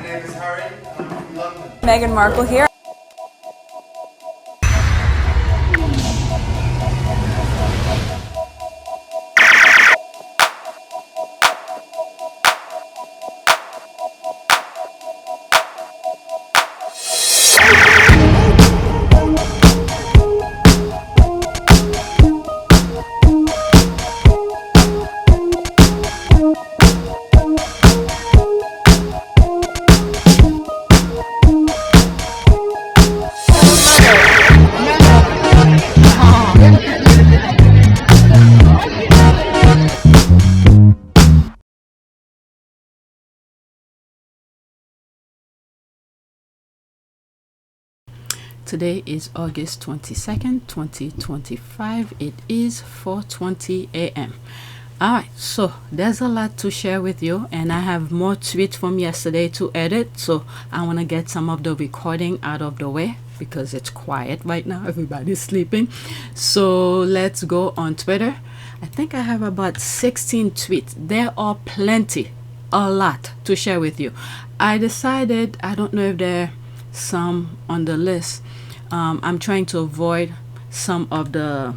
name is Harry, and I'm from London. Meghan Markle here. Today is August 22nd, 2025. It is 4:20 a.m. Alright, so there's a lot to share with you, and I have more tweets from yesterday to edit, so I want to get some of the recording out of the way because it's quiet right now. Everybody's sleeping. So let's go on Twitter. I think I have about 16 tweets. There are plenty, a lot to share with you. I decided, I don't know if there are some on the list. I'm trying to avoid some of the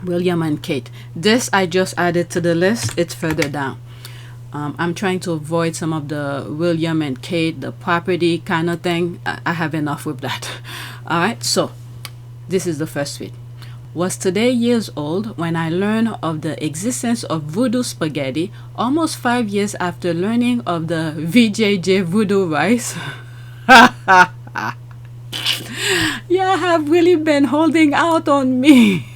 William and Kate. This I just added to the list. It's further down. I'm trying to avoid some of the William and Kate, the property kind of thing. I have enough with that. All right, so this is the first tweet. Was today years old when I learned of the existence of VooDoo Spaghetti, almost 5 years after learning of the VJJ VooDoo rice. Yeah, have really been holding out on me.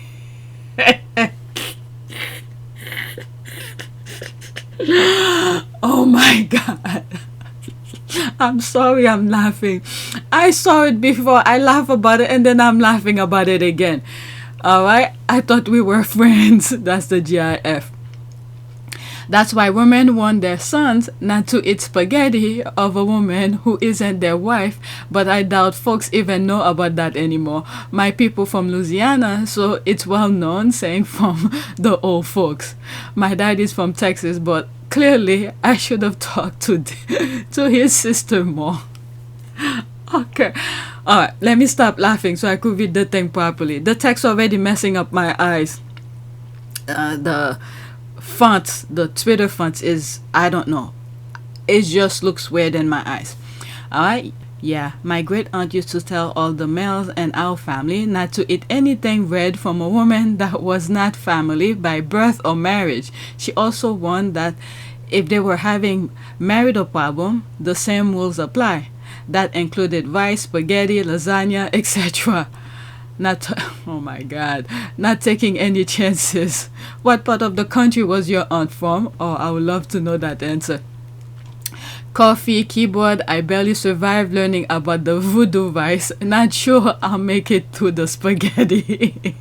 Oh my God. I'm sorry I'm laughing. I saw it before. I laugh about it and then I'm laughing about it again. Alright? I thought we were friends. That's the GIF. That's why women want their sons not to eat spaghetti of a woman who isn't their wife, but I doubt folks even know about that anymore. My people from Louisiana, so it's well known, saying from the old folks. My dad is from Texas, but clearly I should have talked to his sister more. Okay. Alright, let me stop laughing so I could read the thing properly. The text already messing up my eyes. The font, the Twitter font is, I don't know, it just looks weird in my eyes. Alright, yeah, my great aunt used to tell all the males in our family not to eat anything red from a woman that was not family by birth or marriage. She also warned that if they were having marital problem, the same rules apply. That included rice, spaghetti, lasagna, etc. Oh my God, not taking any chances. What part of the country was your aunt from? Oh, I would love to know that answer. Coffee, keyboard, I barely survived learning about the VooDoo rice. Not sure I'll make it to the spaghetti.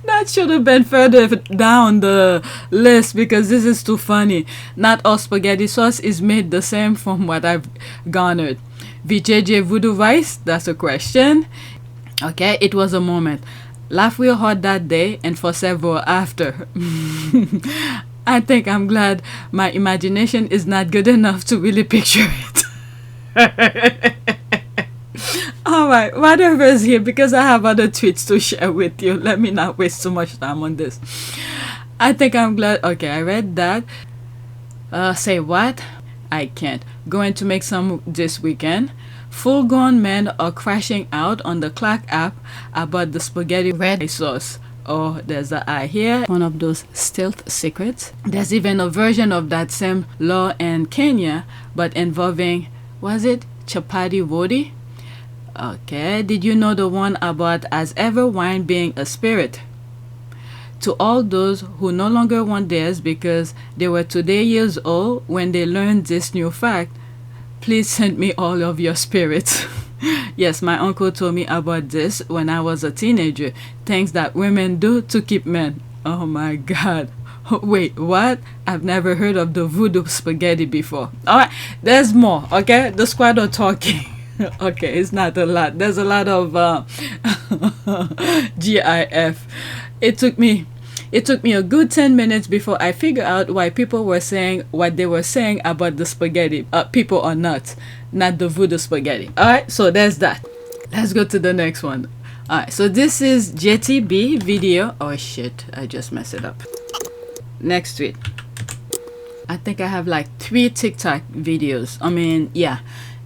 That should have been further down the list because this is too funny. Not all spaghetti sauce is made the same from what I've garnered. VJJ VooDoo rice? That's a question. Okay, it was a moment. Laugh real hard that day and for several after. I think I'm glad my imagination is not good enough to really picture it. Alright, whatever is here, because I have other tweets to share with you. Let me not waste too much time on this. I think I'm glad. Okay, I read that. Say what? I can't. Going to make some this weekend. Full-grown men are crashing out on the Clock app about the spaghetti red sauce. Oh, there's the eye here. One of those stealth secrets. There's even a version of that same law in Kenya, but involving, was it chapati roti? Okay, did you know the one about as ever wine being a spirit? To all those who no longer want theirs because they were today years old when they learned this new fact, please send me all of your spirits. Yes, my uncle told me about this when I was a teenager. Things that women do to keep men. Oh my God. Wait, what? I've never heard of the VooDoo Spaghetti before. Alright, there's more, okay? The squad are talking. Okay, it's not a lot. There's a lot of GIF. It took me It took me a good 10 minutes before I figured out why people were saying what they were saying about the spaghetti. People are nuts, not the VooDoo Spaghetti. Alright, so there's that. Let's go to the next one. Alright, so this is JTB video. Oh shit, I just messed it up. Next tweet. I think I have like 3 TikTok videos. I mean, yeah.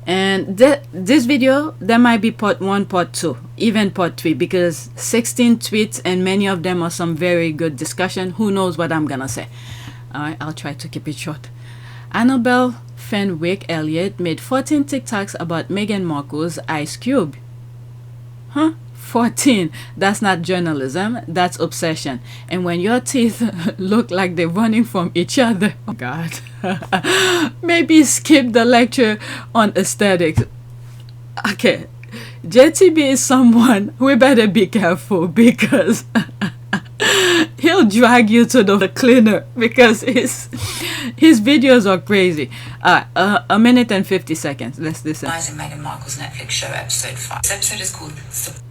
And this video, there might be part 1, part 2, even part 3, because 16 tweets and many of them are some very good discussion. Who knows what I'm gonna say. Alright, I'll try to keep it short. Annabelle Fenwick Elliott made 14 TikToks about Meghan Markle's Ice Cube. Huh? 14. That's not journalism, that's obsession. And when your teeth look like they're running from each other, oh god. Maybe skip the lecture on aesthetics. Okay, JTB is someone we better be careful, because he'll drag you to the cleaner, because his videos are crazy. A minute and 50 seconds. Let's listen. Meghan Markle's Netflix show episode 5. This episode is called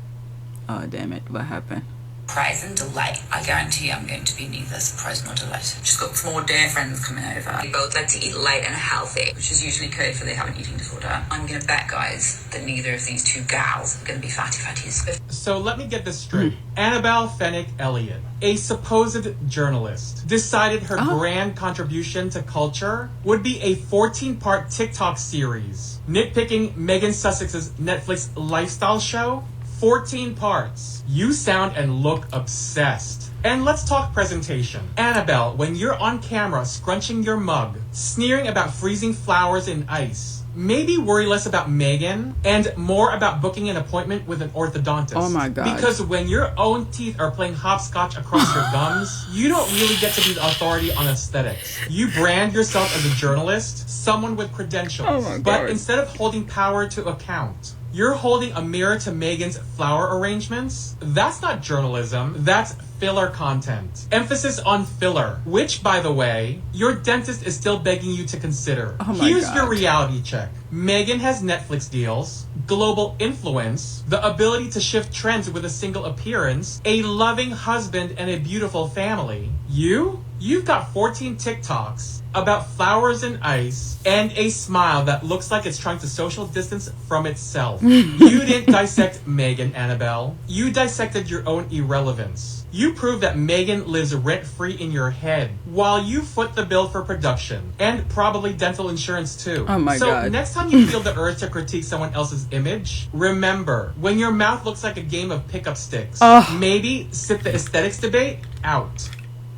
Oh damn it, what happened? Surprise and delight. I guarantee I'm going to be neither surprised nor delighted. She's got 4 dear friends coming over. They both like to eat light and healthy, which is usually code for they have an eating disorder. I'm gonna bet, guys, that neither of these 2 gals are gonna be fatty fatties. So let me get this straight. Annabelle Fenwick Elliott, a supposed journalist, decided her grand contribution to culture would be a 14-part TikTok series, nitpicking Meghan Sussex's Netflix lifestyle show. 14 parts. You sound and look obsessed. And let's talk presentation. Annabelle, when you're on camera scrunching your mug, sneering about freezing flowers in ice, maybe worry less about Meghan and more about booking an appointment with an orthodontist. Oh my god. Because when your own teeth are playing hopscotch across your gums, you don't really get to be the authority on aesthetics. You brand yourself as a journalist, someone with credentials. Oh my god. But instead of holding power to account, you're holding a mirror to Meghan's flower arrangements? That's not journalism, that's filler content. Emphasis on filler, which, by the way, your dentist is still begging you to consider. Oh my Here's god. your reality check. Meghan has Netflix deals, global influence, the ability to shift trends with a single appearance, a loving husband, and a beautiful family. You've got 14 TikToks about flowers and ice and a smile that looks like it's trying to social distance from itself. You didn't dissect Meghan, Annabelle. You dissected your own irrelevance. You proved that Meghan lives rent-free in your head while you foot the bill for production and probably dental insurance too. Oh my so god. next time you feel the urge to critique someone else's image, remember, when your mouth looks like a game of pickup sticks, maybe sit the aesthetics debate out.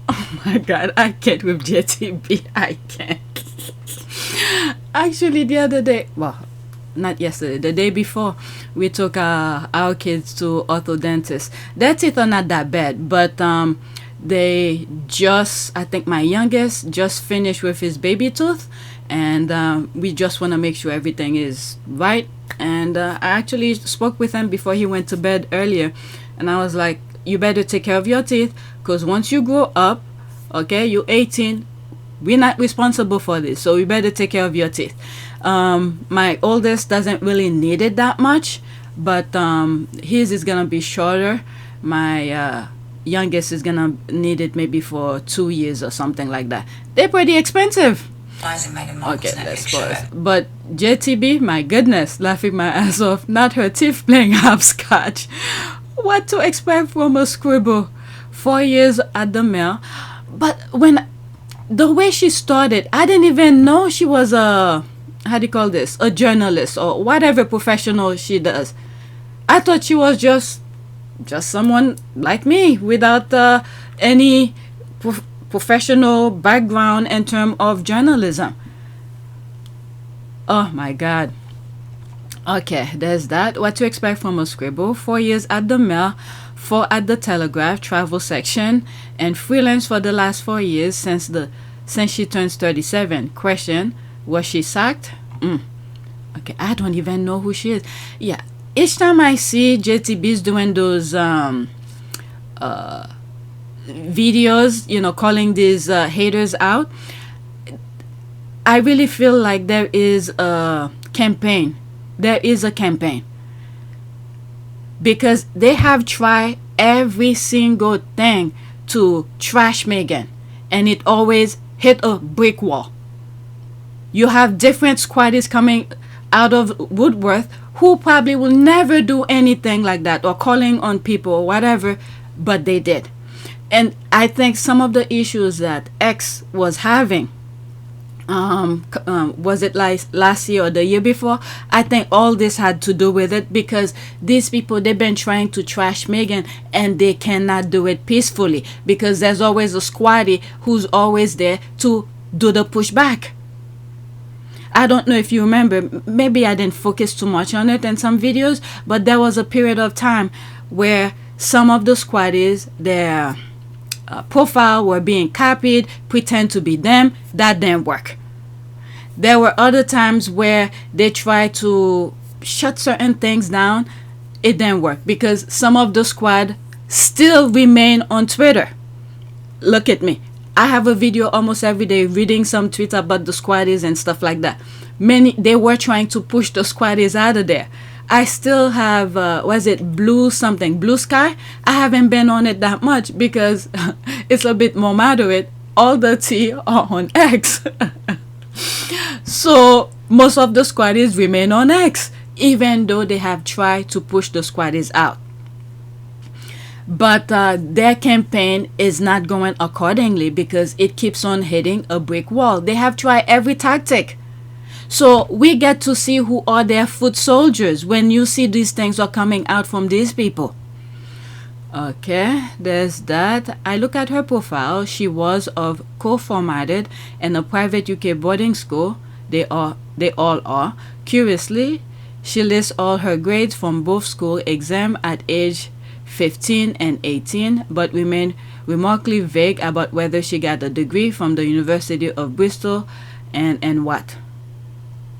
Oh my god, I can't with JTB. I can't. Actually, the other day, well, not yesterday, the day before, we took our kids to orthodontist. Their teeth are not that bad, but they just, I think my youngest just finished with his baby tooth, and we just want to make sure everything is right. And I actually spoke with him before he went to bed earlier, and I was like, you better take care of your teeth, because once you grow up, okay, you're 18, we're not responsible for this, so you better take care of your teeth. My oldest doesn't really need it that much, but his is gonna be shorter. My youngest is gonna need it maybe for 2 years or something like that. They're pretty expensive. Okay, let's pause. But JTB, my goodness, laughing my ass off, not her teeth playing hopscotch. What to expect from a scribble? 4 years at the mill. But when the way she started, I didn't even know she was a, how do you call this, a journalist or whatever professional she does. I thought she was just someone like me without any professional background in terms of journalism. Oh my god. Okay, there's that. What to expect from a scribble. 4 years at the mill, 4 at the Telegraph travel section, and freelance for the last 4 years since she turns 37. Question: was she sacked? Okay, I don't even know who she is. Yeah, each time I see JTB's doing those videos, you know, calling these haters out, I really feel like there is a campaign. There is a campaign, because they have tried every single thing to trash Meghan, and it always hit a brick wall. You have different squaddies coming out of woodworth who probably will never do anything like that, or calling on people or whatever, but they did. And I think some of the issues that X was having, was it like last year or the year before, I think all this had to do with it, because these people, they've been trying to trash Meghan and they cannot do it peacefully, because there's always a squaddie who's always there to do the pushback. I don't know if you remember, maybe I didn't focus too much on it in some videos, but there was a period of time where some of the squaddies, their profile were being copied, pretend to be them. That didn't work. There were other times where they tried to shut certain things down. It didn't work, because some of the squad still remain on Twitter. Look at me. I have a video almost every day reading some tweets about the squaddies and stuff like that. They were trying to push the squaddies out of there. I still have, Blue Sky? I haven't been on it that much because it's a bit more moderate. All the tea are on X. So most of the squaddies remain on X, even though they have tried to push the squaddies out. But their campaign is not going accordingly, because it keeps on hitting a brick wall. They have tried every tactic. So we get to see who are their foot soldiers when you see these things are coming out from these people. Okay, there's that. I look at her profile. She was of co-formatted and a private UK boarding school. They all are. Curiously, she lists all her grades from both school exam at age 15 and 18, but remain remarkably vague about whether she got a degree from the University of Bristol and what.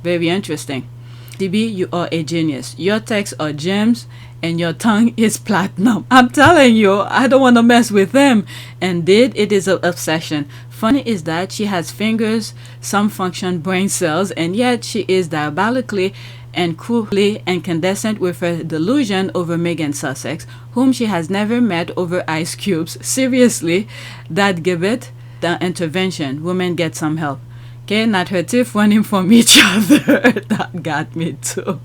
Very interesting. DB, you are a genius. Your texts are gems and your tongue is platinum. I'm telling you, I don't want to mess with them. Indeed, it is an obsession. Funny is that she has fingers, some function brain cells, and yet she is diabolically and cruelly incandescent with her delusion over Meghan Sussex, whom she has never met over ice cubes. Seriously, that gibbet, the intervention, women get some help. Okay, not her teeth running from each other. That got me too.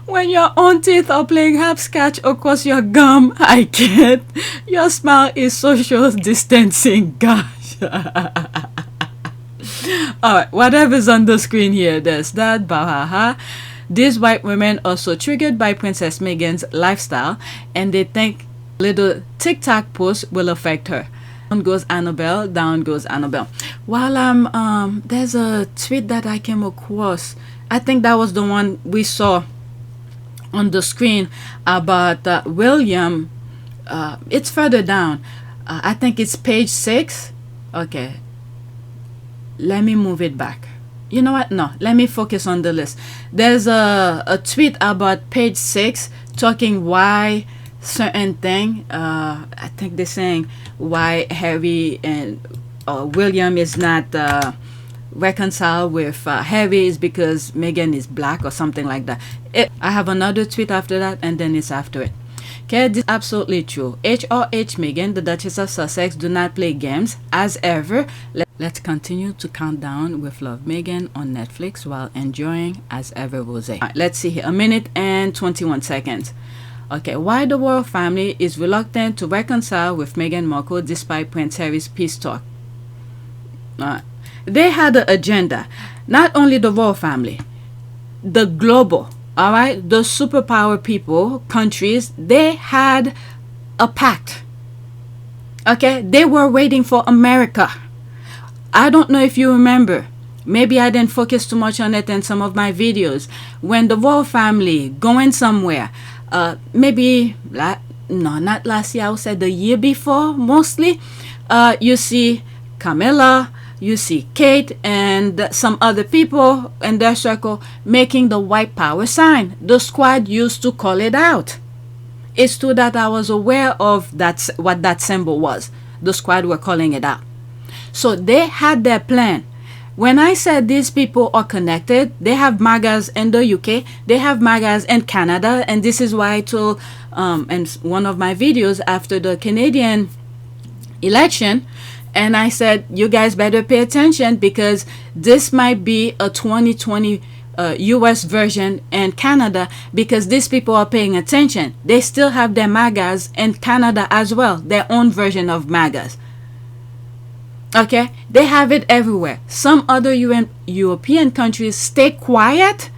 When your own teeth are playing hopscotch across your gum, I can't. Your smile is social distancing. Gosh. Alright, whatever's on the screen here, there's that. Bahaha. These white women are so triggered by Princess Meghan's lifestyle, and they think little TikTok posts will affect her. Down goes Annabelle, down goes Annabelle. While I'm there's a tweet that I came across. I think that was the one we saw on the screen about William. It's further down. I think it's page 6. Okay, let me move it back. You know what? No, let me focus on the list. There's a tweet about page 6 talking why certain thing. I think they're saying why Harry and William is not reconciled with Harry is because Meghan is black or something like that. I have another tweet after that, and then it's after it. Okay, this is absolutely true. HRH Meghan, the Duchess of Sussex, do not play games as ever. Let's continue to count down with Love Meghan on Netflix while enjoying as ever Rosé. Right, let's see here. 1 minute and 21 seconds. Okay, why the royal family is reluctant to reconcile with Meghan Markle despite Prince Harry's peace talk. They had an agenda. Not only the royal family, the global, all right, the superpower people, countries, they had a pact. Okay, they were waiting for America. I don't know if you remember. Maybe I didn't focus too much on it in some of my videos. When the royal family going somewhere, maybe not last year, I would say the year before mostly, you see Camilla, you see Kate and some other people in their circle making the white power sign. The squad used to call it out. It's true that I was aware of that, what that symbol was. The squad were calling it out. So they had their plan. When I said these people are connected, they have MAGAs in the UK, they have MAGAs in Canada, and this is why I told in one of my videos after the Canadian election, and I said, you guys better pay attention because this might be a 2020 US version in Canada, because these people are paying attention. They still have their MAGAs in Canada as well, their own version of MAGAs. Okay, they have it everywhere. Some other European countries stay quiet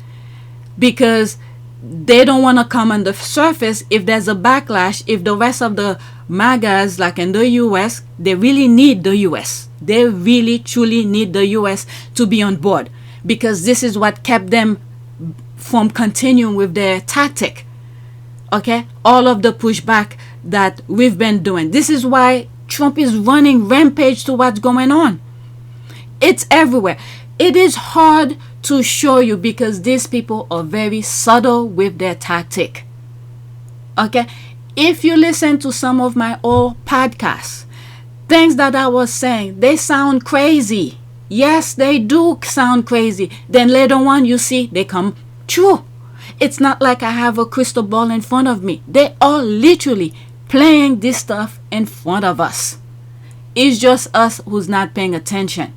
because they don't want to come on the surface if there's a backlash. If the rest of the MAGAs, like in the US, they really need the US. They really truly need the US to be on board, because this is what kept them from continuing with their tactic. Okay, all of the pushback that we've been doing. This is why Trump is running rampage to what's going on. It's everywhere. It is hard to show you because these people are very subtle with their tactic. Okay, if you listen to some of my old podcasts, things that I was saying, they sound crazy. Yes, they do sound crazy. Then later on, you see, they come true. It's not like I have a crystal ball in front of me. They are literally playing this stuff in front of us. It's just us who's not paying attention.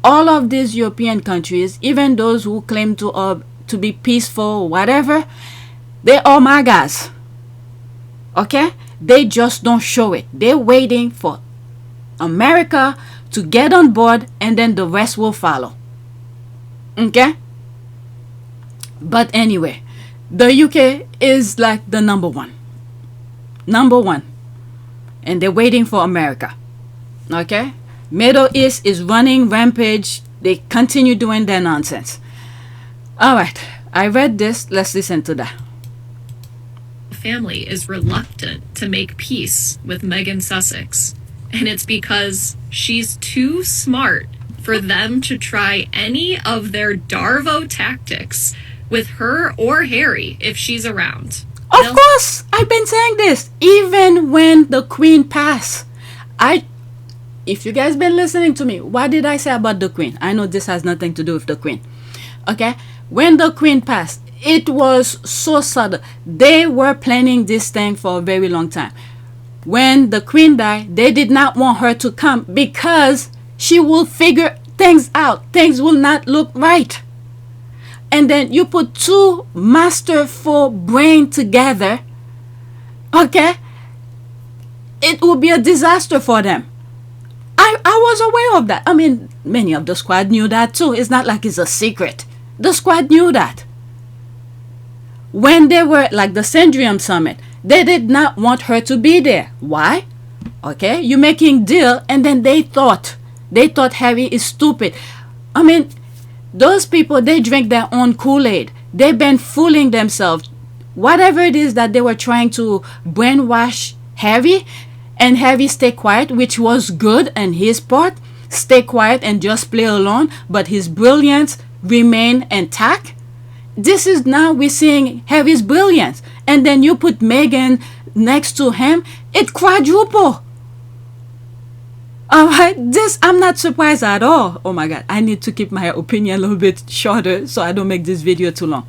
All of these European countries, even those who claim to be peaceful or whatever, they are MAGAs. Okay? They just don't show it. They're waiting for America to get on board, and then the rest will follow. Okay? But anyway, the UK is like the number one. And they're waiting for America. Okay? Middle East is running rampage. They continue doing their nonsense. Alright, I read this. Let's listen to that. Family is reluctant to make peace with Meghan Sussex. And it's because she's too smart for them to try any of their Darvo tactics with her or Harry if she's around. Of course, I've been saying this. Even when the Queen passed, if you guys been listening to me, what did I say about the Queen? I know this has nothing to do with the Queen. Okay? When the Queen passed, it was so subtle. They were planning this thing for a very long time. When the Queen died, they did not want her to come because she will figure things out. Things will not look right. And then you put two masterful brains together, okay? It will be a disaster for them. I was aware of that. I mean, many of the squad knew that too. It's not like it's a secret. The squad knew that. When they were like the Syndrium Summit, they did not want her to be there. Why? Okay, you're making deal, and then they thought Harry is stupid. I mean, those people, they drink their own Kool-Aid. They've been fooling themselves. Whatever it is that they were trying to brainwash Harry, and Harry stay quiet, which was good on his part. Stay quiet and just play along, but his brilliance remain intact. This is now we're seeing Harry's brilliance. And then you put Meghan next to him, it quadruple. Alright, this I'm not surprised at all. Oh my god, I need to keep my opinion a little bit shorter so I don't make this video too long.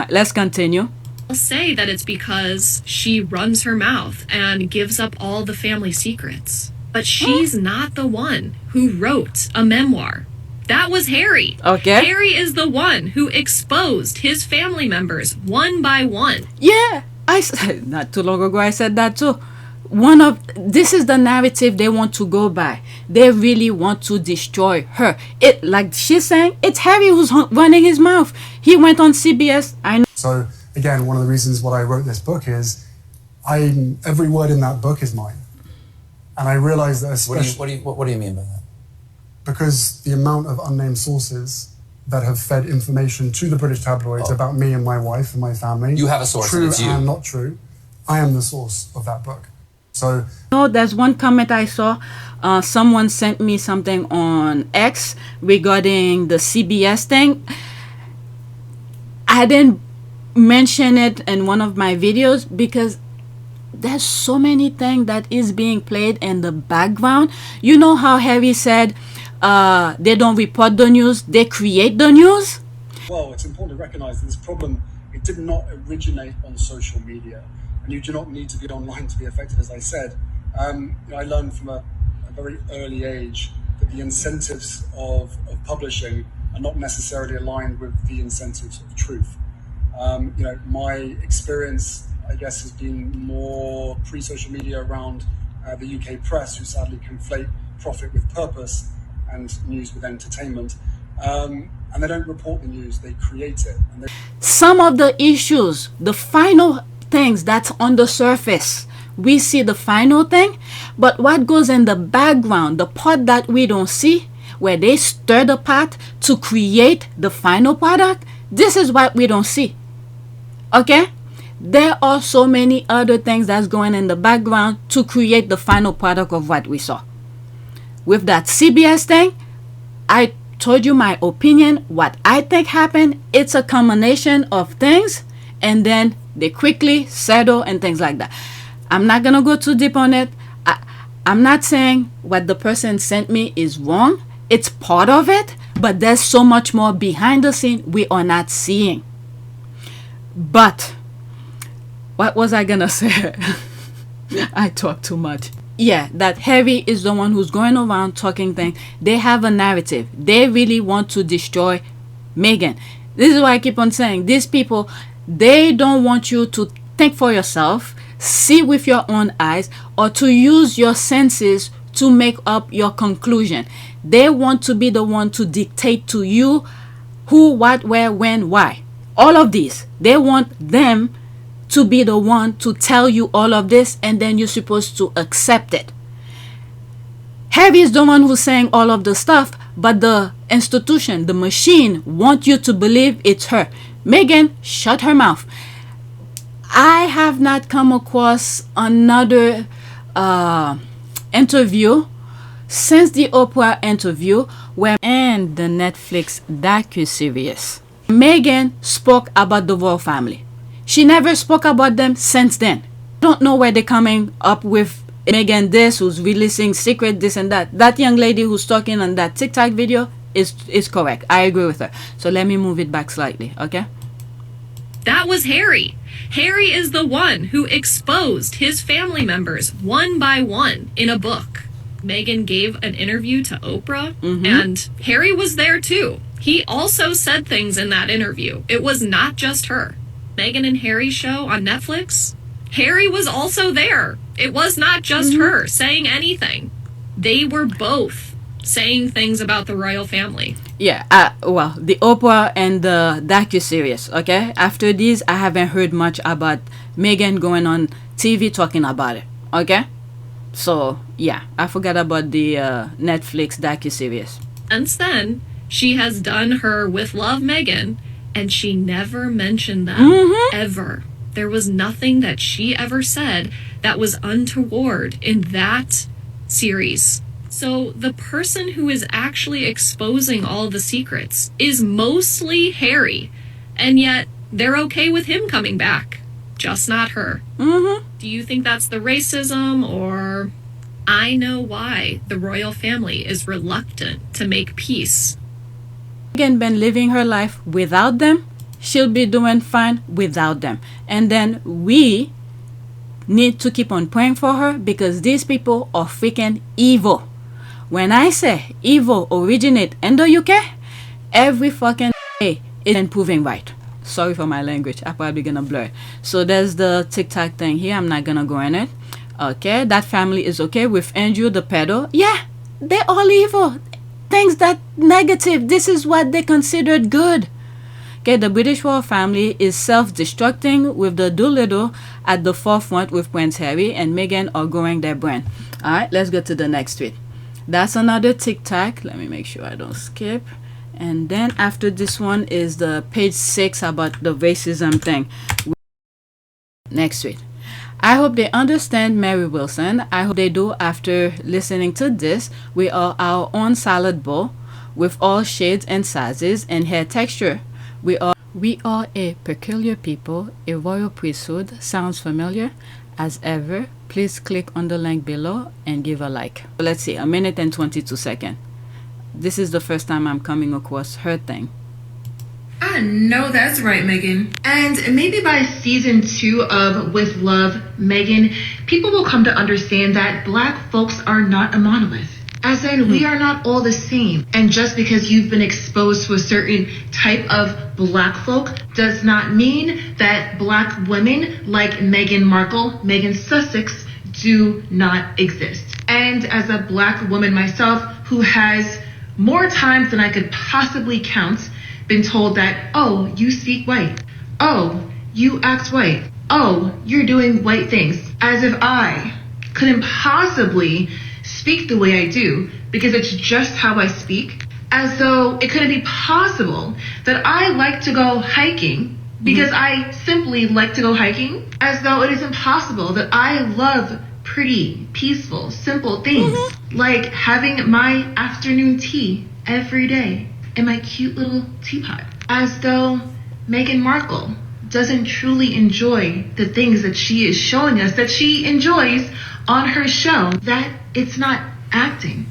Let's continue. I'll say that it's because she runs her mouth and gives up all the family secrets. But she's not the one who wrote a memoir. That was Harry. Okay. Harry is the one who exposed his family members one by one. Yeah, not too long ago I said that too. This is the narrative they want to go by. They really want to destroy her. It, like she's saying, it's Harry who's running his mouth. He went on CBS. I know. So again, one of the reasons why I wrote this book is, every word in that book is mine, and I realized that especially. What do you mean by that? Because the amount of unnamed sources that have fed information to the British tabloids about me and my wife and my family. You have a source, true and it's you. and not true. I am the source of that book. So. No, there's one comment I saw. Someone sent me something on X regarding the CBS thing. I didn't mention it in one of my videos because there's so many things that is being played in the background. You know how Harry said they don't report the news, they create the news? Well, it's important to recognize that this problem, it did not originate on social media. And you do not need to be online to be affected, as I said. I learned from a very early age that the incentives of publishing are not necessarily aligned with the incentives of truth. My experience, I guess, has been more pre-social media around the UK press, who sadly conflate profit with purpose and news with entertainment. And they don't report the news, they create it. Some of the issues, the final things that's on the surface, we see the final thing, but what goes in the background, the part that we don't see, where they stir the pot to create the final product, this is what we don't see. Okay? There are so many other things that's going in the background to create the final product of what we saw. With that CBS thing, I told you my opinion, what I think happened. It's a combination of things, and then they quickly settle and things like that. I'm not gonna go too deep on it. I'm not saying what the person sent me is wrong. It's part of it, but there's so much more behind the scene we are not seeing. But what was I gonna say? I talk too much. Yeah, that Harry is the one who's going around talking things. They have a narrative. They really want to destroy Meghan. This is why I keep on saying, these people, they don't want you to think for yourself, see with your own eyes, or to use your senses to make up your conclusion. They want to be the one to dictate to you who, what, where, when, why. All of these. They want them to be the one to tell you all of this, and then you're supposed to accept it. Harry is the one who's saying all of the stuff, but the institution, the machine, want you to believe it's her. Meghan, shut her mouth. I have not come across another interview since the Oprah interview and the Netflix docuseries. Meghan spoke about the royal family. She never spoke about them since then. I don't know where they're coming up with Meghan this, who's releasing secret this and that. That young lady who's talking on that TikTok video is correct. I agree with her. So let me move it back slightly, okay? That was Harry. Harry is the one who exposed his family members one by one in a book. Meghan gave an interview to Oprah, and Harry was there too. He also said things in that interview. It was not just her. Meghan and Harry's show on Netflix, Harry was also there. It was not just her saying anything. They were both saying things about the royal family. Yeah, well, the Oprah and the docuseries, okay? After these, I haven't heard much about Meghan going on TV talking about it, okay? So, yeah, I forgot about the Netflix docuseries. Since then, she has done her With Love Meghan, and she never mentioned them, ever. There was nothing that she ever said that was untoward in that series. So the person who is actually exposing all the secrets is mostly Harry, and yet they're okay with him coming back, just not her. Do you think that's the racism, or... I know why the royal family is reluctant to make peace. Meghan been living her life without them. She'll be doing fine without them. And then we need to keep on praying for her, because these people are freaking evil. When I say evil originate in the UK, every fucking day it's proving right. Sorry for my language. I'm probably gonna blur it. So there's the TikTok thing here. I'm not gonna go in it. Okay, that family is okay with Andrew the pedo. Yeah, they're all evil. Things that negative. This is what they considered good. Okay, the British royal family is self-destructing, with the Doolittle at the forefront with Prince Harry and Meghan are growing their brand. Alright, let's go to the next tweet. That's another TikTok. Let me make sure I don't skip. And then after this one is the page 6 about the racism thing. Next tweet. I hope they understand Mary Wilson. I hope they do after listening to this. We are our own salad bowl with all shades and sizes and hair texture. We are a peculiar people. A royal priesthood. Sounds familiar? As ever, please click on the link below and give a like. Let's see, 1 minute and 22 seconds. This is the first time I'm coming across her thing. I know that's right, Meghan. And maybe by season 2 of With Love, Meghan, people will come to understand that black folks are not a monolith. As in, we are not all the same. And just because you've been exposed to a certain type of black folk does not mean that black women like Meghan Markle, Meghan Sussex, do not exist. And as a black woman myself who has more times than I could possibly count been told that, oh, you speak white. Oh, you act white. Oh, you're doing white things. As if I couldn't possibly speak the way I do because it's just how I speak. As though it couldn't be possible that I like to go hiking because I simply like to go hiking. As though it is impossible that I love pretty, peaceful, simple things like having my afternoon tea every day in my cute little teapot. As though Meghan Markle doesn't truly enjoy the things that she is showing us that she enjoys on her show, that it's not acting.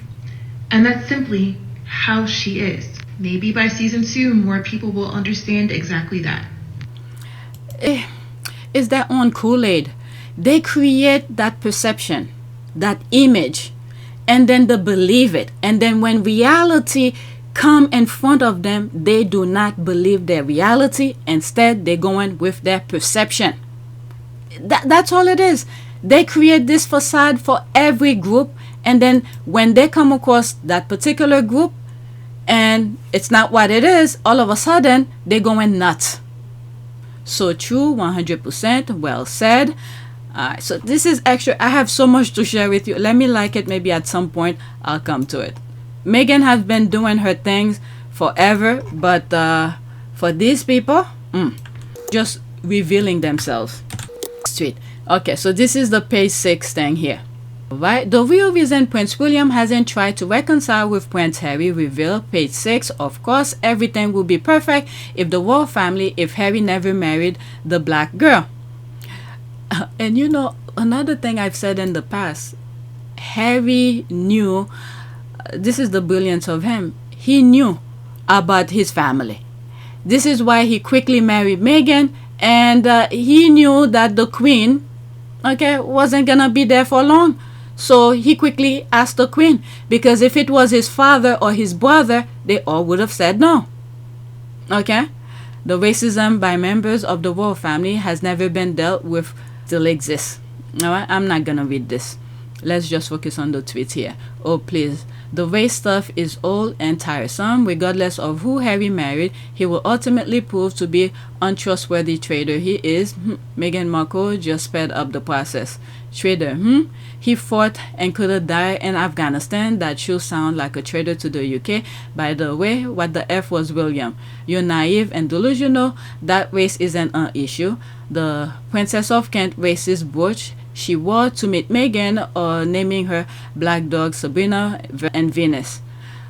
And that's simply how she is. Maybe by season 2, more people will understand exactly that. It's their own Kool-Aid. They create that perception, that image, and then they believe it. And then when reality come in front of them, they do not believe their reality. Instead, they're going with their perception. That's all it is. They create this facade for every group, and then when they come across that particular group and it's not what it is, all of a sudden they're going nuts. So true, 100%, well said. So this is extra. I have so much to share with you. Let me like it. Maybe at some point I'll come to it. Meghan has been doing her things forever, but for these people, just revealing themselves. Sweet. Okay, so this is the page 6 thing here. Right? The real reason Prince William hasn't tried to reconcile with Prince Harry revealed, page 6. Of course, everything would be perfect if the royal family, if Harry never married the black girl. And you know, another thing I've said in the past, Harry knew, this is the brilliance of him, he knew about his family. This is why he quickly married Meghan, and he knew that the queen, okay, wasn't gonna be there for long. So he quickly asked the queen, because if it was his father or his brother, they all would have said no. Okay? The racism by members of the royal family has never been dealt with, still exists. Alright, I'm not gonna read this. Let's just focus on the tweet here. Oh, please. The race stuff is old and tiresome. Regardless of who Harry married, he will ultimately prove to be untrustworthy traitor he is. Meghan Markle just sped up the process. Traitor, He fought and could have died in Afghanistan. That should sound like a traitor to the UK. By the way, what the F was William? You're naive and delusional. That race isn't an issue. The Princess of Kent racist brooch she wore to meet Meghan, or naming her black dog Sabrina and Venus.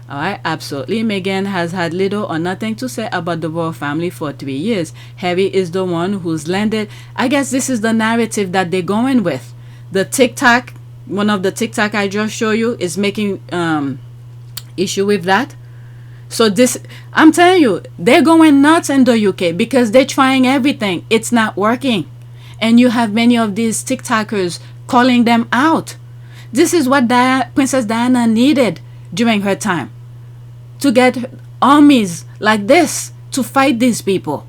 Alright, absolutely. Meghan has had little or nothing to say about the royal family for 3 years. Harry is the one who's landed. I guess this is the narrative that they're going with. The TikTok, one of the TikTok I just showed you is making issue with that. So this, I'm telling you, they're going nuts in the UK because they're trying everything. It's not working. And you have many of these TikTokers calling them out. This is what Princess Diana needed during her time. To get armies like this to fight these people.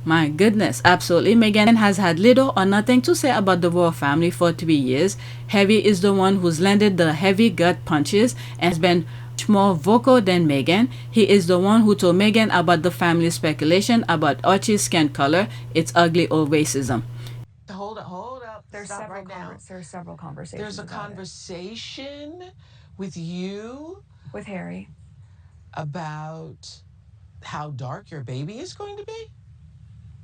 My goodness, absolutely. Meghan has had little or nothing to say about the royal family for 3 years. Harry is the one who's landed the heavy gut punches and has been more vocal than Meghan. He is the one who told Meghan about the family speculation about Archie's skin color. It's ugly old racism. Hold up. There's Stop several right now. There's several conversations. There's a conversation with you with Harry about how dark your baby is going to be?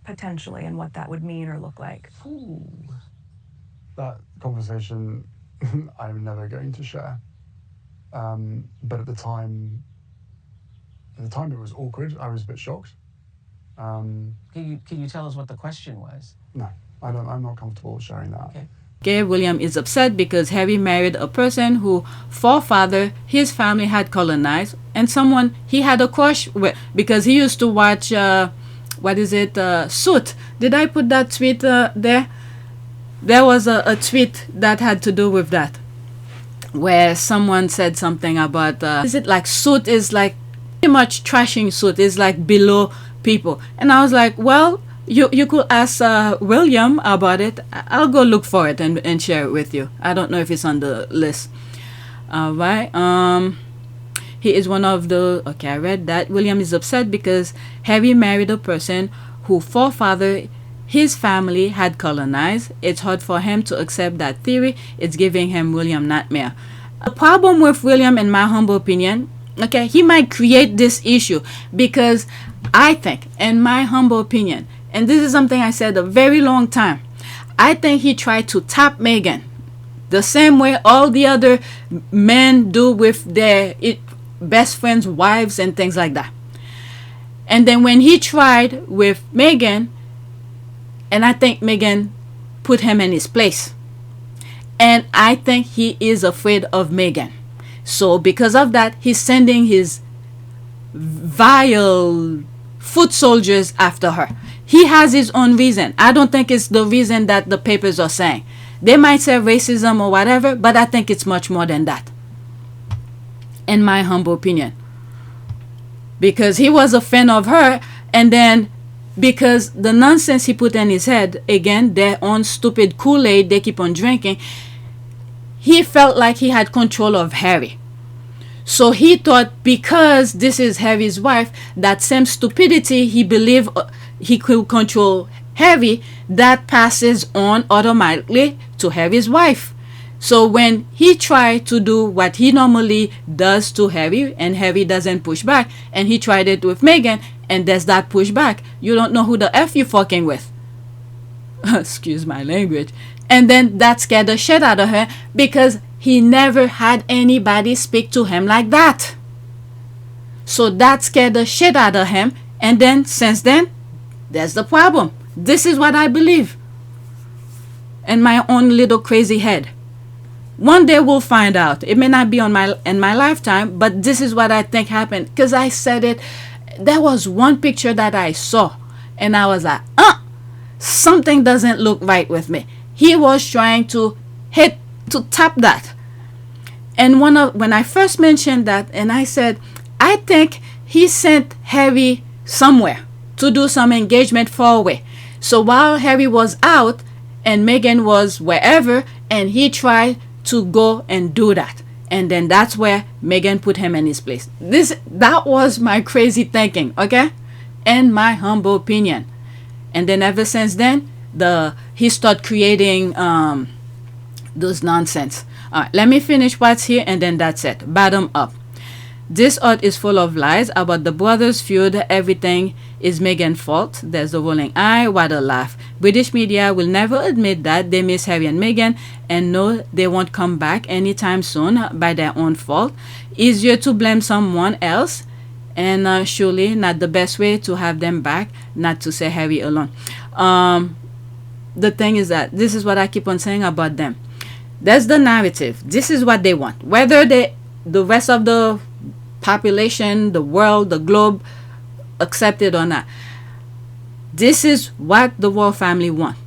Potentially, and what that would mean or look like. Ooh. That conversation I'm never going to share. But at the time it was awkward. I was a bit shocked. Can you tell us what the question was? No, I'm not comfortable sharing that. Okay. Okay, William is upset because Harry married a person who forefather his family had colonized, and someone he had a crush with because he used to watch Suit. Did I put that tweet there? There was a tweet that had to do with that, where someone said something about is it like Suit is like pretty much trashing Suit is like below people, and I was like, well, you could ask William about it. I'll go look for it and share it with you. I don't know if it's on the list. Alright. He is one of the... Okay, I read that. William is upset because Harry married a person who forefather his family had colonized. It's hard for him to accept that theory. It's giving him William nightmare. The problem with William, in my humble opinion, okay, he might create this issue because I think, in my humble opinion, and this is something I said a very long time, I think he tried to tap Meghan the same way all the other men do with their best friends' wives and things like that. And then when he tried with Meghan, and I think Meghan put him in his place. And I think he is afraid of Meghan. So because of that, he's sending his vile foot soldiers after her. He has his own reason. I don't think it's the reason that the papers are saying. They might say racism or whatever, but I think it's much more than that, in my humble opinion. Because he was a fan of her, and then because the nonsense he put in his head, again, their own stupid Kool-Aid they keep on drinking, he felt like he had control of Harry. So he thought because this is Harry's wife, that same stupidity he believed he could control Harry, that passes on automatically to Harry's wife. So when he tried to do what he normally does to Harry, and Harry doesn't push back, and he tried it with Meghan, and there's that pushback, you don't know who the F you fucking with. Excuse my language. And then that scared the shit out of her because he never had anybody speak to him like that. So that scared the shit out of him. And then since then, there's the problem. This is what I believe in my own little crazy head. One day we'll find out. It may not be in my lifetime, but this is what I think happened. Because I said it. There was one picture that I saw, and I was like, something doesn't look right with me. He was trying to tap that. And when I first mentioned that, and I said, I think he sent Harry somewhere to do some engagement far away. So while Harry was out and Meghan was wherever, and he tried to go and do that, and then that's where Meghan put him in his place. That was my crazy thinking, okay, in my humble opinion. And then ever since then, he started creating those nonsense. All right, let me finish what's here, and then that's it. Bottom up. This art is full of lies about the brothers' feud. Everything is Meghan's fault. There's the rolling eye. What a laugh. British media will never admit that they miss Harry and Meghan and know they won't come back anytime soon by their own fault. Easier to blame someone else, and surely not the best way to have them back, not to say Harry alone. The thing is that this is what I keep on saying about them. There's the narrative. This is what they want. Whether the rest of the population, the world, the globe accept it or not, this is what the royal family want.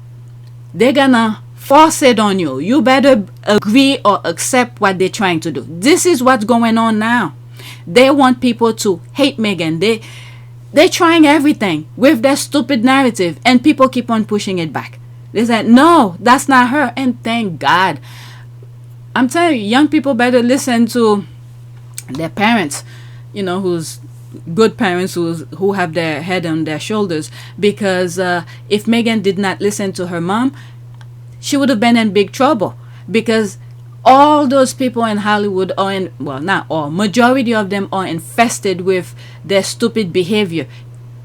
They're gonna force it on you. You better agree or accept what they're trying to do. This is what's going on now. They want people to hate Meghan. They're trying everything with their stupid narrative, and people keep on pushing it back. They said, no, that's not her. And thank God. I'm telling you, young people better listen to their parents, who's good parents who have their head on their shoulders. Because if Meghan did not listen to her mom, she would have been in big trouble. Because all those people in Hollywood not all, majority of them are infested with their stupid behavior.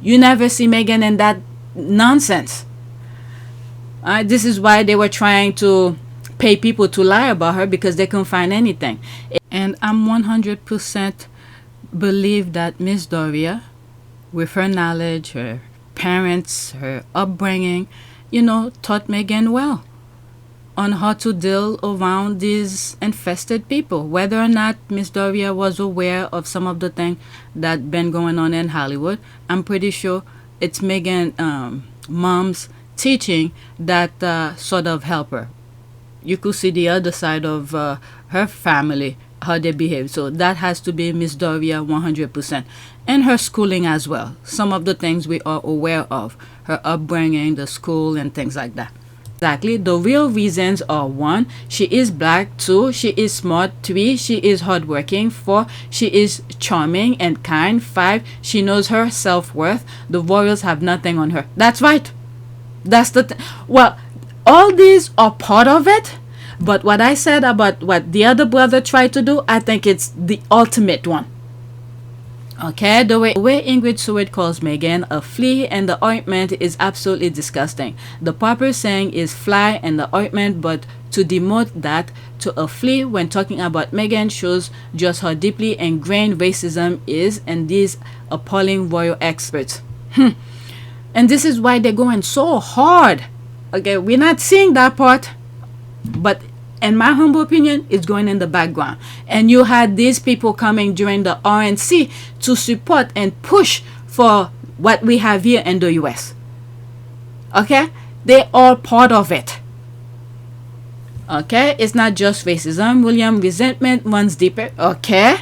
You never see Meghan in that nonsense. This is why they were trying to pay people to lie about her, because they couldn't find anything. And I'm 100% believe that Miss Doria, with her knowledge, her parents, her upbringing, taught Meghan well. on how to deal around these infested people. Whether or not Miss Doria was aware of some of the things that been going on in Hollywood, I'm pretty sure it's Meghan mom's teaching that sort of help her. You could see the other side of her family, how they behave. So that has to be Miss Doria 100%. And her schooling as well. Some of the things we are aware of. Her upbringing, the school, and things like that. Exactly. The real reasons are: 1, she is black; 2, she is smart; 3, she is hardworking; 4, she is charming and kind; 5, she knows her self-worth. The royals have nothing on her. That's right. That's the well, all these are part of it, but what I said about what the other brother tried to do, I think it's the ultimate one. Okay, the way Ingrid Seward calls Meghan a flea and the ointment is absolutely disgusting. The proper saying is fly and the ointment, but to demote that to a flea when talking about Meghan shows just how deeply ingrained racism is in these appalling royal experts. And this is why they're going so hard. Okay, we're not seeing that part, but in my humble opinion, it's going in the background. And you had these people coming during the RNC to support and push for what we have here in the US. Okay? They are part of it. Okay? It's not just racism. William resentment runs deeper. Okay?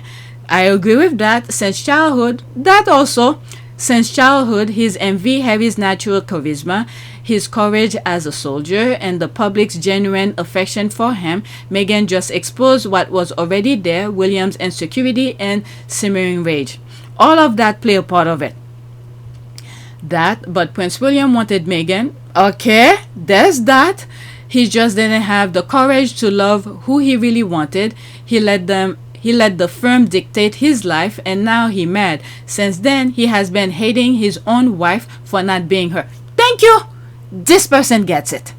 I agree with that. Since childhood, that also. Since childhood, his envy Harry's natural charisma, his courage as a soldier, and the public's genuine affection for him. Meghan just exposed what was already there: William's insecurity and simmering rage. All of that play a part of it. But Prince William wanted Meghan. Okay, there's that. He just didn't have the courage to love who he really wanted. He let the firm dictate his life, and now he mad. Since then, he has been hating his own wife for not being her. Thank you. This person gets it.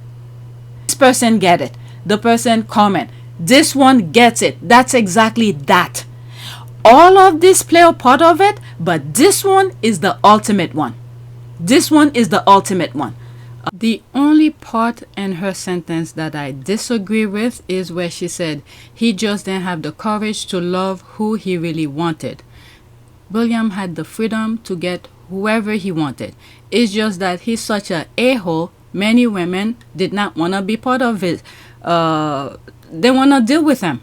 This person get it. The person comment. This one gets it. That's exactly that. All of this play a part of it, but this one is the ultimate one. This one is the ultimate one. The only part in her sentence that I disagree with is where she said he just didn't have the courage to love who he really wanted. William had the freedom to get whoever he wanted. It's just that he's such a a-hole. Many women did not want to be part of it. They want to deal with him.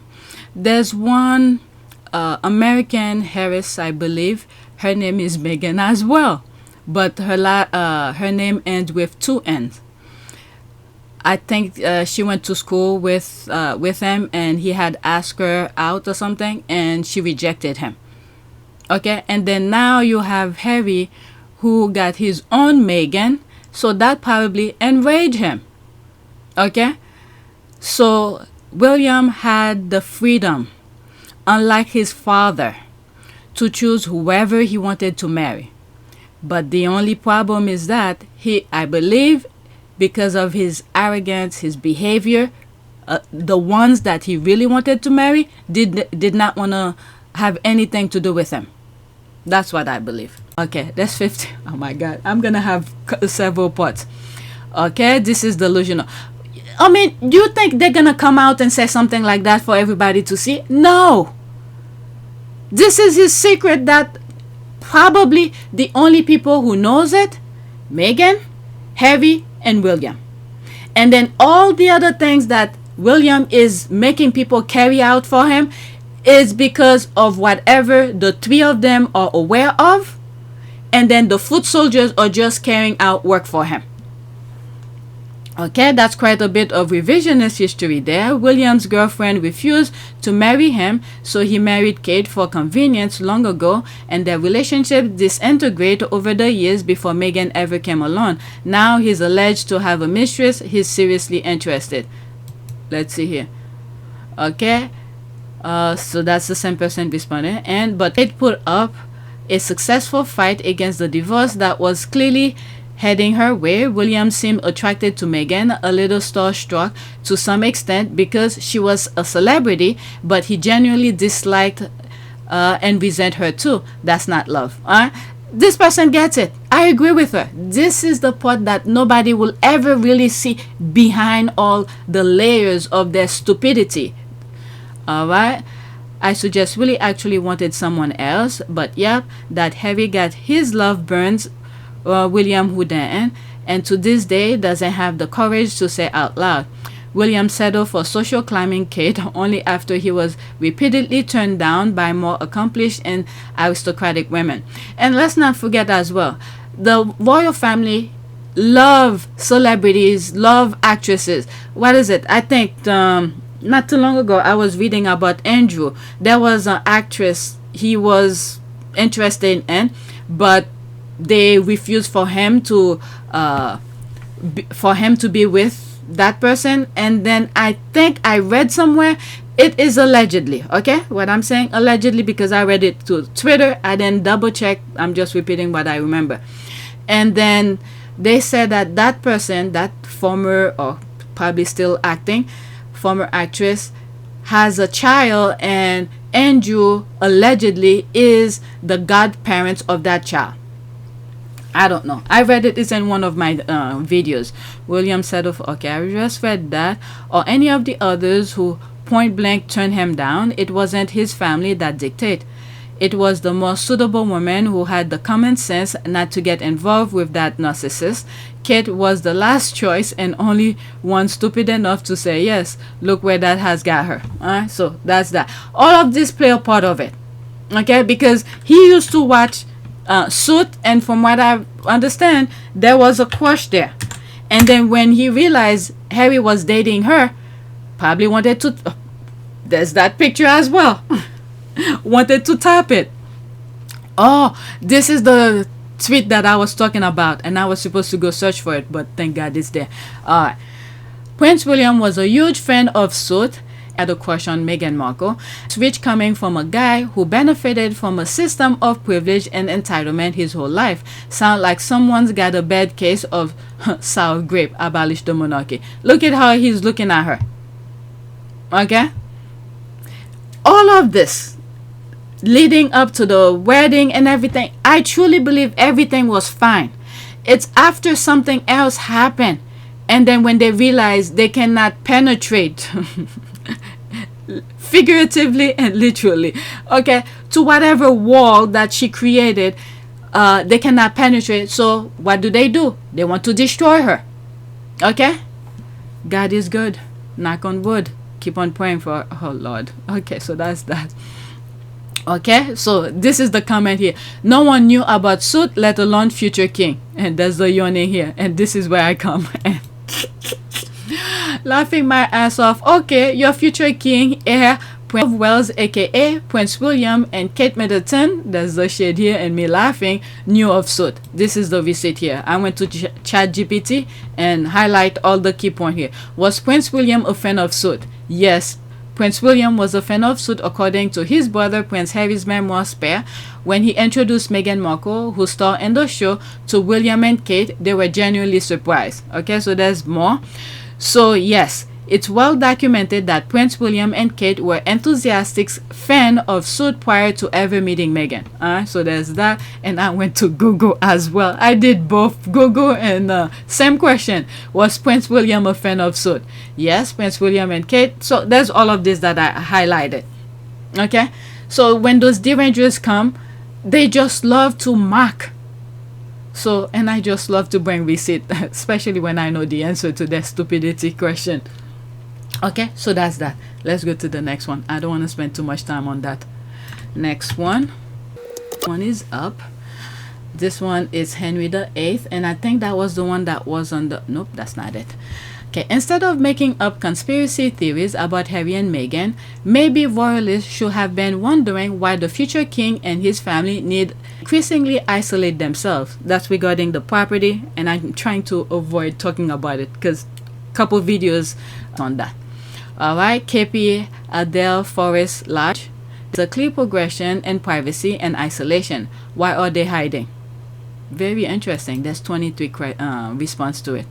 There's one American Harris, I believe. Her name is Meghan as well. But her name ends with 2 N's. I think she went to school with him, and he had asked her out or something, and she rejected him. Okay, and then now you have Harry, who got his own Meghan, so that probably enraged him. Okay, so William had the freedom, unlike his father, to choose whoever he wanted to marry. But the only problem is that I believe, because of his arrogance, his behavior, the ones that he really wanted to marry did not want to have anything to do with him. That's what I believe. Okay, that's 50. Oh my God, I'm gonna have several parts. Okay, this is delusional. I mean, do you think they're gonna come out and say something like that for everybody to see? No. This is his secret that probably the only people who knows it: Meghan, Harry, and William. And then all the other things that William is making people carry out for him is because of whatever the 3 of them are aware of, and then the foot soldiers are just carrying out work for him. Okay, that's quite a bit of revisionist history there. William's girlfriend refused to marry him, so he married Kate for convenience long ago, and their relationship disintegrated over the years before Meghan ever came along. Now he's alleged to have a mistress he's seriously interested. Let's see here. Okay, so that's the same person responding. But Kate put up a successful fight against the divorce that was clearly heading her way. William seemed attracted to Meghan, a little starstruck to some extent because she was a celebrity, but he genuinely disliked and resent her too. That's not love. this person gets it. I agree with her. This is the part that nobody will ever really see behind all the layers of their stupidity. Alright? I suggest Willie actually wanted someone else, but yeah, that Harry got his love burns, William who didn't, and to this day doesn't have the courage to say out loud. William settled for social climbing Kate only after he was repeatedly turned down by more accomplished and aristocratic women. And let's not forget as well, the royal family love celebrities, love actresses. What is it? I think not too long ago I was reading about Andrew. There was an actress he was interested in, but they refused for him to be with that person. And then I think I read somewhere, it is allegedly, okay, what I'm saying, allegedly, because I read it to Twitter. I didn't double check, I'm just repeating what I remember. And then they said that that person, that former, or probably still acting, former actress, has a child, and Andrew allegedly is the godparent of that child. I don't know. I read it. It's in one of my videos. William said, okay, I just read that. Or any of the others who point blank turned him down. It wasn't his family that dictated. It was the more suitable woman who had the common sense not to get involved with that narcissist. Kate was the last choice and only one stupid enough to say yes. Look where that has got her. Alright, so that's that. All of this play a part of it. Okay, because he used to watch Suit, and from what I understand, there was a crush there. And then when he realized Harry was dating her, probably wanted to there's that picture as well. Wanted to tap it. Oh, this is the tweet that I was talking about, and I was supposed to go search for it, but thank God it's there. Prince William was a huge fan of Suit, had a crush on Meghan Markle, which coming from a guy who benefited from a system of privilege and entitlement his whole life. Sound like someone's got a bad case of sour grape, abolish the monarchy. Look at how he's looking at her. Okay? All of this leading up to the wedding and everything, I truly believe everything was fine. It's after something else happened, and then when they realize they cannot penetrate figuratively and literally, okay, to whatever wall that she created, they cannot penetrate. So what do? They want to destroy her. Okay, God is good, knock on wood, keep on praying for, oh Lord. Okay, so that's that. Okay, so this is the comment here. No one knew about Suit, let alone future king. And there's the Jone here, and this is where I come and laughing my ass off. Okay, your future king, heir, Prince of Wales, aka Prince William, and Kate Middleton, there's the shade here, and me laughing, knew of Suit. This is the receipt here. I went to ChatGPT and highlight all the key point here. Was Prince William a fan of Suit? Yes, Prince William was a fan of Suit, according to his brother Prince Harry's memoir Spare. When he introduced Meghan Markle, who starred in the show, to William and Kate, they were genuinely surprised. Okay, so there's more. So yes, it's well documented that Prince William and Kate were enthusiastic fans of Suit prior to ever meeting Meghan. So there's that. And I went to Google as well. I did both Google and same question. Was Prince William a fan of Suit? Yes, Prince William and Kate. So there's all of this that I highlighted. Okay, so when those derangers come, they just love to mock. So, and I just love to bring receipt, especially when I know the answer to their stupidity question. Okay, so that's that. Let's go to the next one. I don't want to spend too much time on that. Next one. One is up. This one is Henry VIII, and I think that was the one that was on the... Nope, that's not it. Okay, instead of making up conspiracy theories about Harry and Meghan, maybe royalists should have been wondering why the future king and his family need increasingly isolate themselves. That's regarding the property, and I'm trying to avoid talking about it because a couple videos on that. Alright, KP Adele Forest Lodge. It's a clear progression in privacy and isolation. Why are they hiding? Very interesting. There's 23 response to it.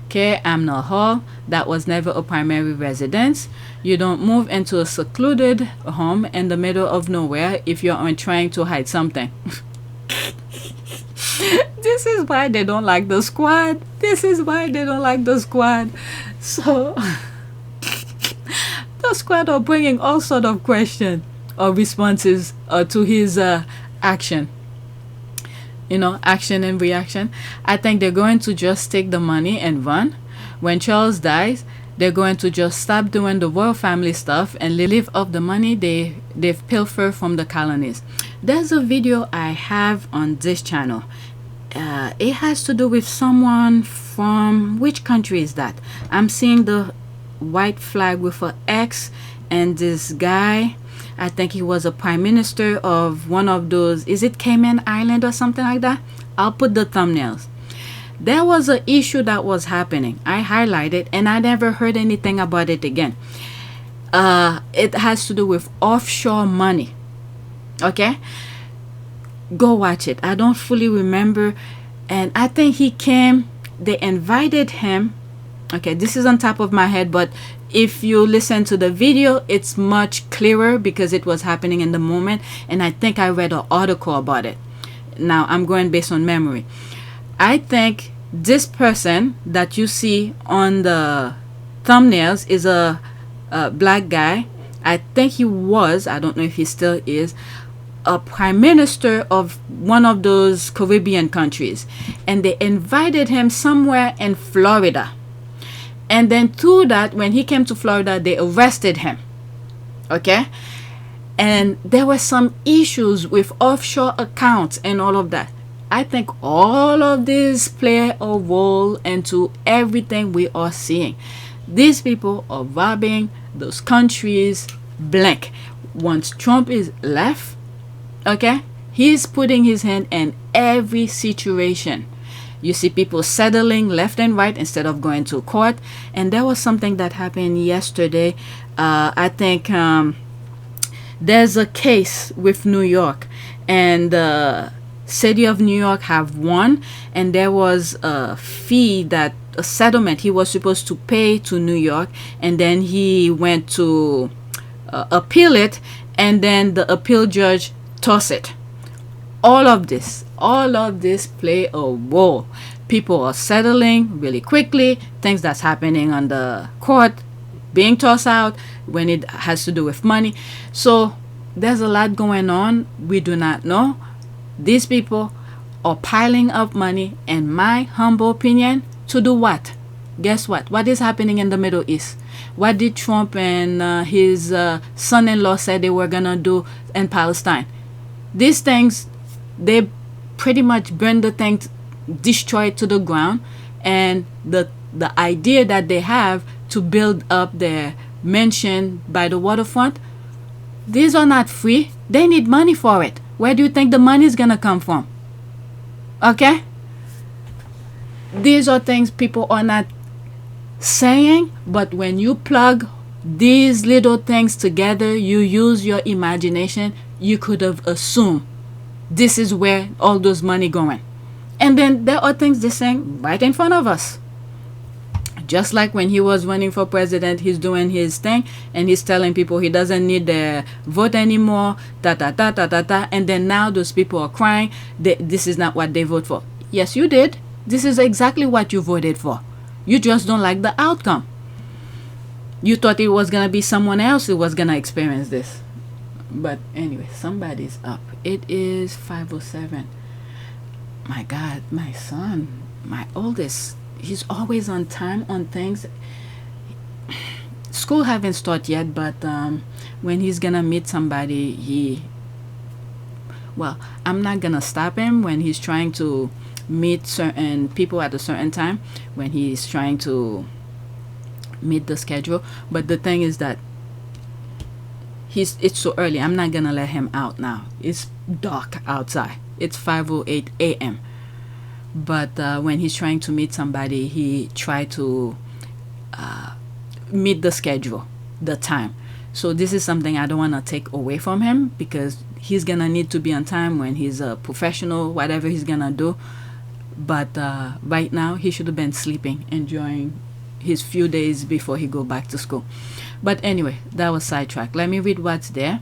Okay, Amnell Hall, that was never a primary residence. You don't move into a secluded home in the middle of nowhere if you're trying to hide something. This is why they don't like the squad. This is why they don't like the squad. So the squad are bringing all sort of questions or responses to his action. You know, action and reaction. I think they're going to just take the money and run. When Charles dies, they're going to just stop doing the royal family stuff and live off the money they've pilfered from the colonies. There's a video I have on this channel. It has to do with someone from, which country is that? I'm seeing the white flag with an X, and this guy, I think he was a prime minister of one of those, is it Cayman Island or something like that? I'll put the thumbnails. There was an issue that was happening. I highlighted and I never heard anything about it again. It has to do with offshore money. Okay? Go watch it. I don't fully remember. And I think he came, they invited him. Okay, this is on top of my head, but if you listen to the video, it's much clearer because it was happening in the moment. And I think I read an article about it. Now, I'm going based on memory. I think this person that you see on the thumbnails is a black guy. I think he was, I don't know if he still is, a prime minister of one of those Caribbean countries. And they invited him somewhere in Florida. And then through that, when he came to Florida, they arrested him. Okay? And there were some issues with offshore accounts and all of that. I think all of this play a role into everything we are seeing. These people are robbing those countries blank. Once Trump is left, okay, he's putting his hand in every situation. You see people settling left and right instead of going to court. And there was something that happened yesterday. I think there's a case with New York, and the city of New York have won, and there was a fee, that a settlement he was supposed to pay to New York, and then he went to appeal it, and then the appeal judge tossed it. All of this play a role. People are settling really quickly, things that's happening on the court being tossed out when it has to do with money. So there's a lot going on we do not know. These people are piling up money, in my humble opinion, to do what? Guess what? What is happening in the Middle East? What did Trump and his son-in-law say they were gonna do in Palestine? These things, they pretty much burn the things, destroy it to the ground, and the idea that they have to build up their mansion by the waterfront, these are not free. They need money for it. Where do you think the money is gonna come from? Okay? These are things people are not saying, but when you plug these little things together, you use your imagination, you could have assumed this is where all those money going. And then there are things they're saying right in front of us. Just like when he was running for president, he's doing his thing and he's telling people he doesn't need their vote anymore, and then now those people are crying, this is not what they vote for. Yes, you did. This is exactly what you voted for. You just don't like the outcome. You thought it was gonna be someone else who was gonna experience this. But anyway, somebody's up. It is 5:07. My God, my son, my oldest, he's always on time on things. School haven't started yet, but when he's gonna meet somebody, I'm not gonna stop him when he's trying to meet certain people at a certain time, when he's trying to meet the schedule. But the thing is that it's so early. I'm not gonna let him out now. It's dark outside. It's 5:08 a.m. But when he's trying to meet somebody, he try to meet the schedule, the time. So this is something I don't want to take away from him, because he's gonna need to be on time when he's a professional, whatever he's gonna do. But right now he should have been sleeping, enjoying his few days before he go back to school. But anyway, that was sidetracked. Let me read what's there.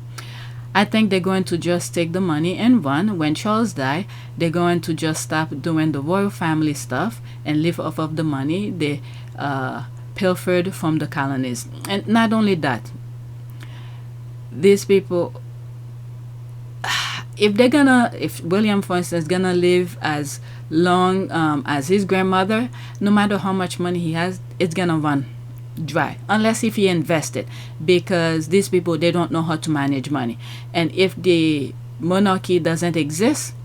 I think they're going to just take the money and run. When Charles died, they're going to just stop doing the royal family stuff and live off of the money they pilfered from the colonies. And not only that, these people, if William, for instance, gonna live as long as his grandmother, no matter how much money he has, it's gonna run dry, unless if he invested, because these people, they don't know how to manage money. And if the monarchy doesn't exist,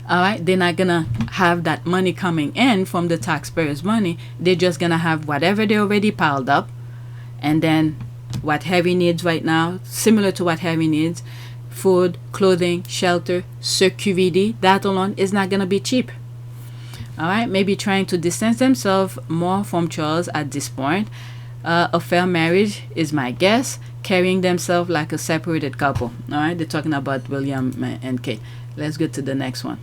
all right, they're not gonna have that money coming in from the taxpayers' money. They're just gonna have whatever they already piled up, and then what Harry needs right now, similar to what Harry needs: food, clothing, shelter, security. That alone is not gonna be cheap. All right, maybe trying to distance themselves more from Charles at this point. A fair marriage is my guess. Carrying themselves like a separated couple. All right, they're talking about William and Kate. Let's go to the next one.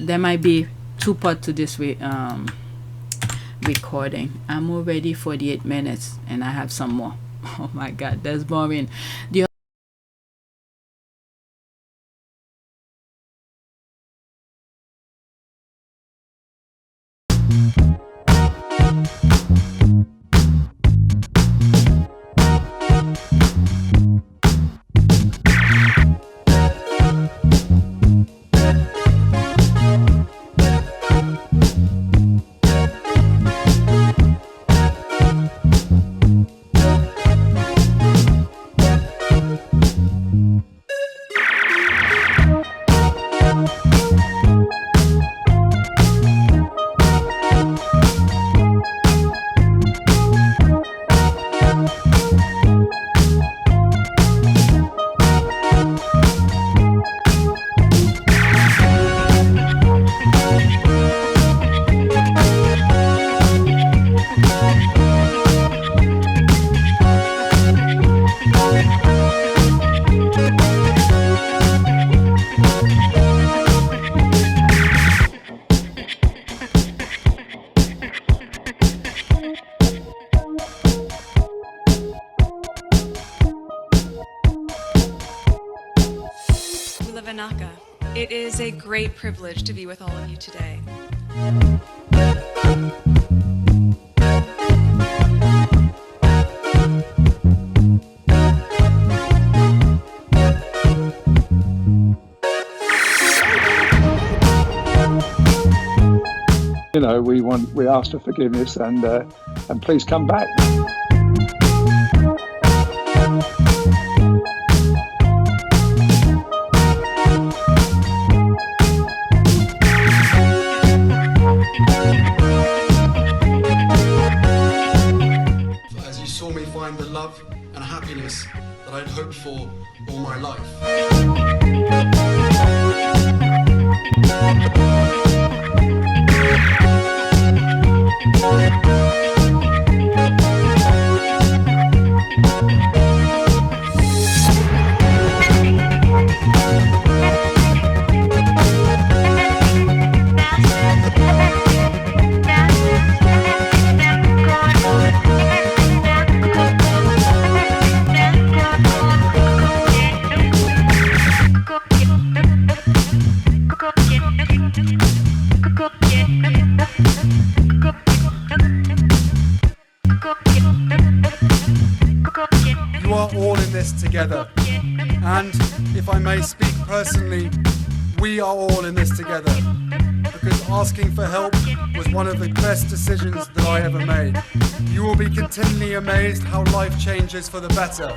There might be 2 parts to this recording. I'm already 48 minutes and I have some more. Oh my God, that's boring. It is a great privilege to be with all of you today. You know, we ask for forgiveness and please come back. As you saw me find the love and happiness that I'd hoped for all my life. You are all in this together, and if I may speak personally, we are all in this together, because asking for help was one of the best decisions that I ever made. You will be continually amazed how life changes for the better.